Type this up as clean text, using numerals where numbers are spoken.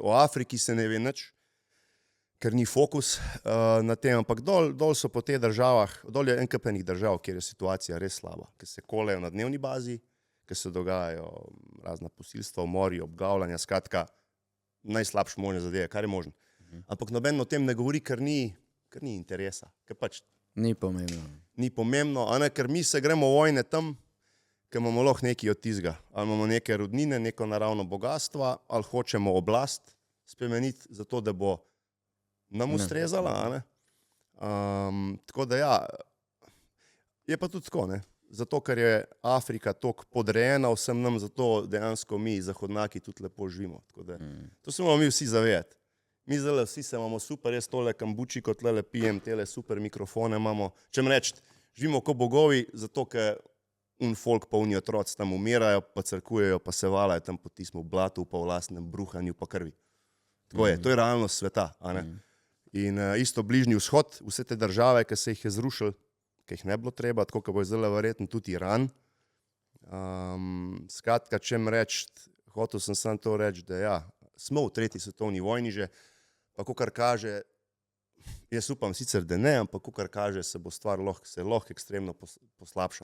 o Afriki se ne ve nič, ker ni fokus na tem, ampak dol so po teh državah, dol je NKP-nih držav, kjer je situacija res slaba, ker se kolejo na dnevni bazi, ker se dogajajo razna posilstva, umori, obgavljanja, skratka, najslabše možne zadeve, kar je možno. Ampak noben o tem ne govori, ker ni interesa, ker pač Ni pomembno. ni pomembno, a ne, ker mi se gremo vojne tam, ker imamo lahko nekaj od tizga. Ali imamo neke rudnine, neko naravno bogatstvo, ali hočemo oblast spremeniti, zato da bo nam ustrezala, a ne. Tako da ja, je pa tudi tako, ne. Zato, ker je Afrika toliko podrejena vsem nam, zato dejansko mi, zahodnjaki, tudi lepo živimo. Tako da, to se moramo mi vsi zavedati. Mi zdaj vsi se imamo super, jaz tole kambuči, kot tlele pijem, tele super mikrofone imamo. Če mi reči, živimo kot bogovi, zato, ker folk pa oni otroci tam umirajo, pa crkujejo, pa se valajo tam po tistem blatu, pa v lastnem bruhanju, pa krvi. Tako je, to je realnost sveta, a ne. In isto Bližnji vzhod, vse te države, ki se jih je zrušil, ki jih ne bilo treba, tako kot bo zdaj verjetno tudi Iran. Skratka, čem reči, hotel sem samo to reči, da ja, smo v tretji svetovni vojni že, pa kakor kaže, jaz upam sicer, da ne, ampak kakor kaže, se bo stvar lahko ekstremno poslabša.